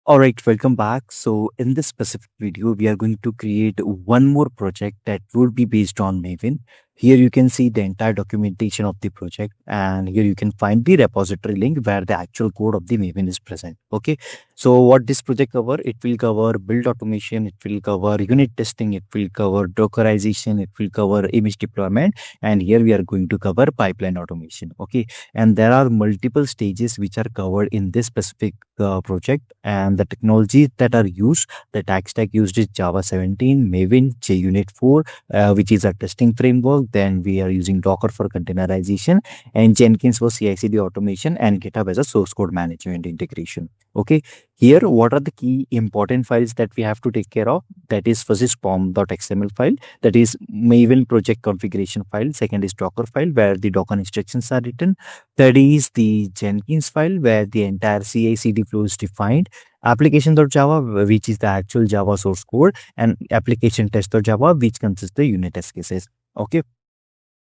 All right, welcome back. So in this specific video, we are going to create one more project that will be based on Maven. Here you can see the entire documentation of the project, and here you can find the repository link where the actual code of the Maven is present. Okay, so what this project cover? It will cover build automation, it will cover unit testing, it will cover Dockerization, it will cover image deployment, and here we are going to cover pipeline automation. Okay, and there are multiple stages which are covered in this specific project, and the technologies that are used, the tech stack used is Java 17, Maven, JUnit 4, which is a testing framework. Then we are using Docker for containerization, and Jenkins for CI/CD automation, and GitHub as a source code management integration. Okay, here what are the key important files that we have to take care of? That is, first is pom.xml file, that is Maven project configuration file. Second is Docker file where the Docker instructions are written. Third is the Jenkins file where the entire CI/CD flow is defined. Application.java, which is the actual Java source code, and application test.java, which consists the unit test cases. Okay.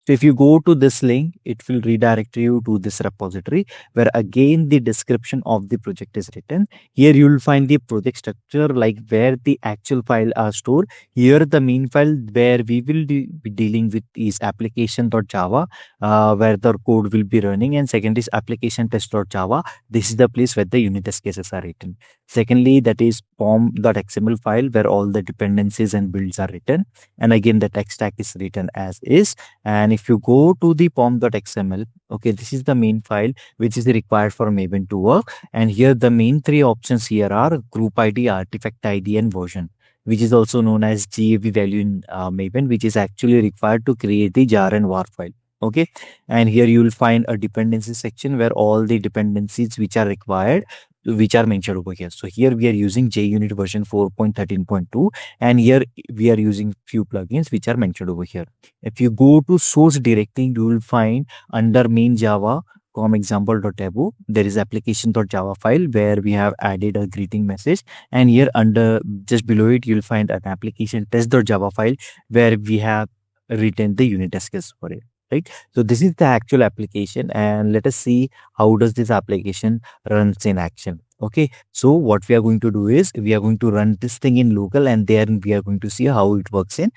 So if you go to this link, it will redirect you to this repository where again the description of the project is written. Here you will find the project structure, like where the actual file are stored. Here the main file where we will be dealing with is application.java, where the code will be running, and second is application test.java. This is the place where the unit test cases are written. Secondly, that is pom.xml file where all the dependencies and builds are written, and again the tech stack is written as is. And if you go to the pom.xml, okay, this is the main file which is required for Maven to work. And here the main three options here are group ID, artifact ID, and version, which is also known as GAV value in Maven, which is actually required to create the jar and var file. Okay, and here you will find a dependency section where all the dependencies which are required, which are mentioned over here. So here we are using JUnit version 4.13.2, and here we are using few plugins which are mentioned over here. If you go to source directly, you will find under main Java com.example.table, there is application.java file where we have added a greeting message, and here under just below it you'll find an application test.java file where we have written the unit test case for it, right? So this is the actual application, and let us see how does this application runs in action. Okay, so what we are going to do is we are going to run this thing in local, and then we are going to see how it works in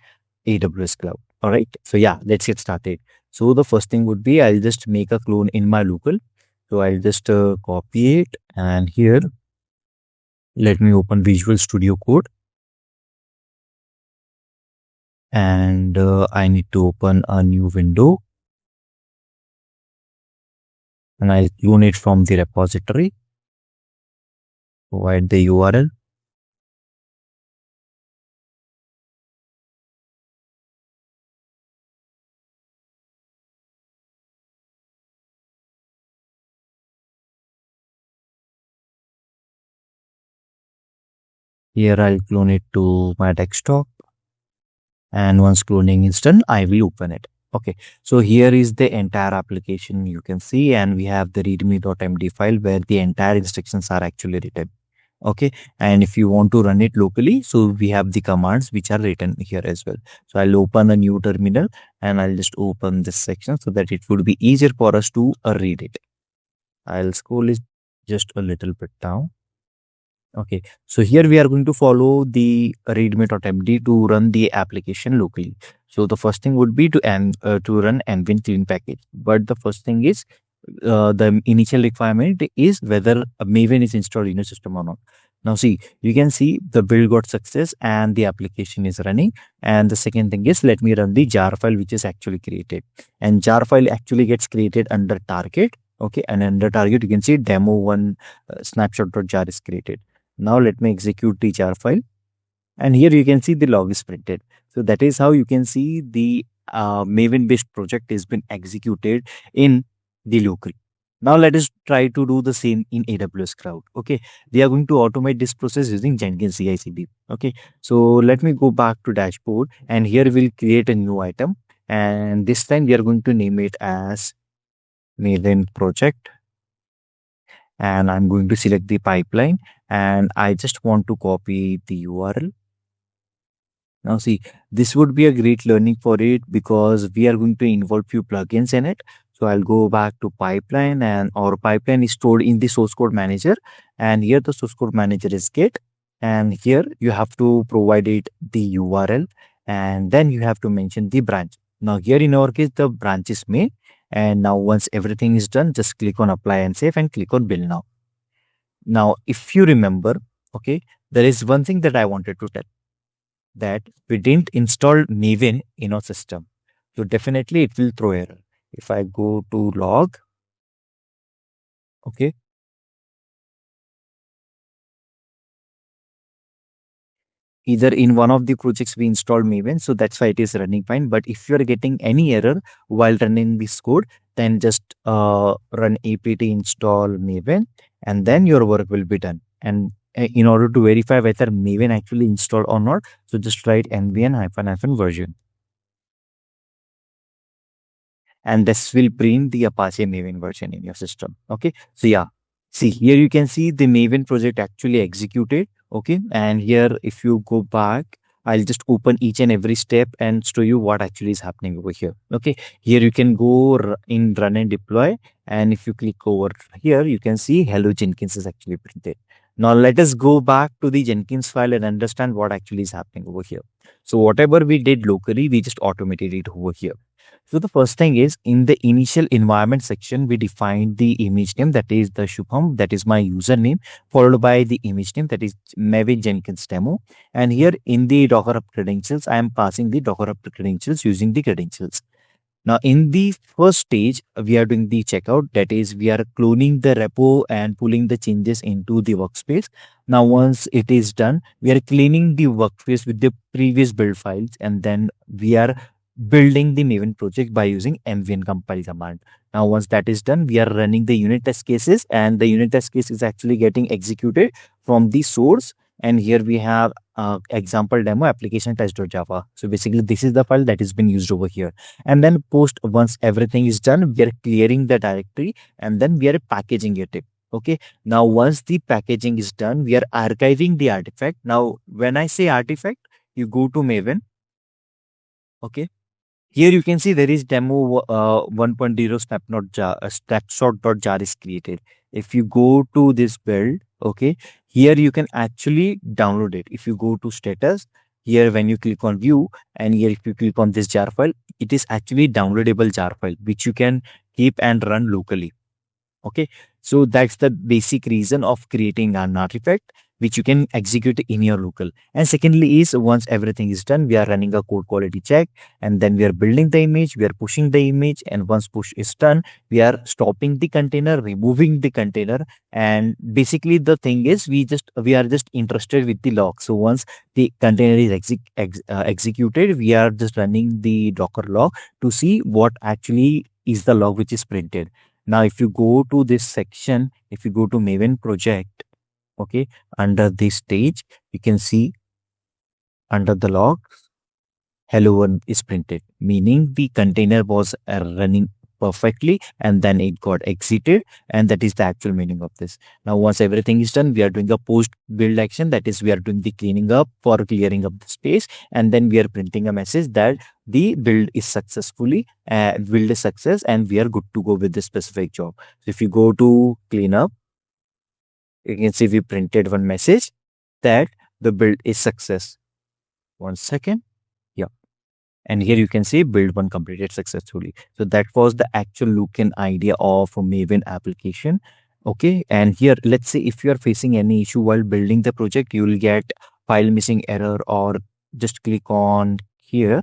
AWS cloud. All right, so yeah, let's get started. So the first thing would be I'll just make a clone in my local. So I'll just copy it, and here let me open Visual Studio Code, and I need to open a new window, and I'll clone it from the repository. Provide the URL. Here I'll clone it to my desktop, and once cloning is done, I will open it. Okay, so here is the entire application you can see, and we have the readme.md file where the entire instructions are actually written. Okay, and if you want to run it locally, so we have the commands which are written here as well. So I'll open a new terminal, and I'll just open this section so that it would be easier for us to read it. I'll scroll it just a little bit down. Okay, so here we are going to follow the readme.md to run the application locally. So the first thing would be to run nvin clean package. But the first thing is the initial requirement is whether a Maven is installed in your system or not. Now see, you can see the build got success and the application is running. And the second thing is, let me run the jar file which is actually created. And jar file actually gets created under target. Okay, and under target you can see demo1 snapshot.jar is created. Now let me execute the jar file, and here you can see the log is printed. So that is how you can see the Maven-based project has been executed in the local. Now let us try to do the same in AWS cloud. Okay, we are going to automate this process using Jenkins CI/CD. Okay, so let me go back to dashboard, and here we'll create a new item, and this time we are going to name it as Maven project, and I'm going to select the pipeline, and I just want to copy the URL. Now see, this would be a great learning for it because we are going to involve few plugins in it. So I'll go back to pipeline, and our pipeline is stored in the source code manager. And here the source code manager is Git. And here you have to provide it the URL, and then you have to mention the branch. Now here in our case, the branch is main. And now once everything is done, just click on apply and save and click on build now. Now, if you remember, okay, there is one thing that I wanted to tell, that we didn't install Maven in our system. So definitely it will throw error. If I go to log, okay, either in one of the projects we installed Maven, so that's why it is running fine. But if you are getting any error while running this code, then just run apt install Maven, and then your work will be done. And in order to verify whether Maven actually installed or not, so just write nvn hyphen version, and this will print the Apache Maven version in your system. Okay, so yeah, see here you can see the Maven project actually executed. Okay, and here if you go back, I'll just open each and every step and show you what actually is happening over here. Okay, here you can go in run and deploy, and if you click over here, you can see hello Jenkins is actually printed. Now let us go back to the Jenkins file and understand what actually is happening over here. So whatever we did locally, we just automated it over here. So the first thing is, in the initial environment section, we defined the image name, that is the Shubham, that is my username, followed by the image name, that is Maven Jenkins demo. And here in the Docker Hub credentials, I am passing the Docker Hub credentials using the credentials. Now, in the first stage, we are doing the checkout. That is, we are cloning the repo and pulling the changes into the workspace. Now, once it is done, we are cleaning the workspace with the previous build files, and then we are building the Maven project by using mvn compile command. Now, once that is done, we are running the unit test cases, and the unit test case is actually getting executed from the source. And here we have example demo application test.java. So basically, this is the file that is being used over here. And then post, once everything is done, we are clearing the directory, and then we are packaging it. Okay, now once the packaging is done, we are archiving the artifact. Now when I say artifact, you go to Maven. Okay, here you can see there is demo 1.0 snapshot.jar is created. If you go to this build, okay, here you can actually download it. If you go to status, here when you click on view, and here if you click on this jar file, it is actually downloadable jar file which you can keep and run locally. Okay, so that's the basic reason of creating an artifact which you can execute in your local. And secondly is, once everything is done, we are running a code quality check, and then we are building the image, we are pushing the image, and once push is done, we are stopping the container, removing the container. And basically the thing is, we are just interested with the log. So once the container is executed, we are just running the Docker log to see what actually is the log which is printed. Now, if you go to this section, if you go to Maven project, okay, under this stage, you can see under the log, hello one is printed, meaning the container was running perfectly, and then it got exited, and that is the actual meaning of this. Now, once everything is done, we are doing a post build action, that is, we are doing the cleaning up for clearing up the space, and then we are printing a message that the build is successfully build is success, and we are good to go with this specific job. So if you go to cleanup, you can see we printed one message that the build is success. 1 second. Yeah. And here you can see build one completed successfully. So that was the actual look and idea of a Maven application. Okay. And here, let's say if you are facing any issue while building the project, you will get file missing error, or just click on here.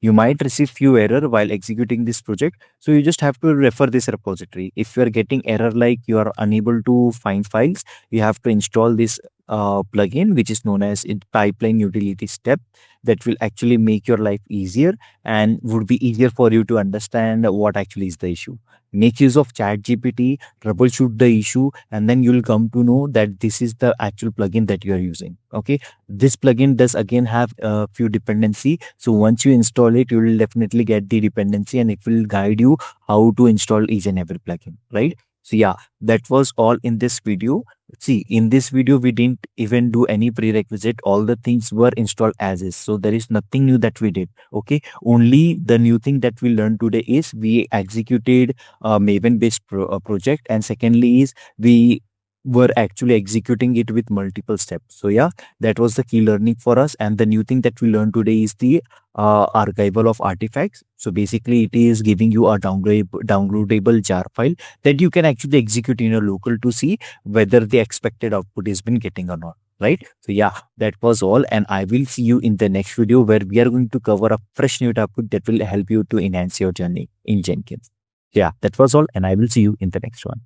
You might receive few error while executing this project. So you just have to refer this repository. If you are getting error like you are unable to find files, you have to install this plugin, which is known as pipeline utility step, that will actually make your life easier and would be easier for you to understand what actually is the issue. Make use of ChatGPT, troubleshoot the issue, and then you'll come to know that this is the actual plugin that you are using. Okay, this plugin does again have a few dependency. So once you install it, you will definitely get the dependency, and it will guide you how to install each and every plugin, right? So yeah, that was all in this video. See, in this video, we didn't even do any prerequisite. All the things were installed as is. So there is nothing new that we did. Okay. Only the new thing that we learned today is we executed a Maven-based project. And secondly is we were actually executing it with multiple steps. So yeah, that was the key learning for us. And the new thing that we learned today is the archival of artifacts. So basically, it is giving you a downloadable jar file that you can actually execute in your local to see whether the expected output has been getting or not. Right. So yeah, that was all. And I will see you in the next video where we are going to cover a fresh new topic that will help you to enhance your journey in Jenkins. Yeah, that was all. And I will see you in the next one.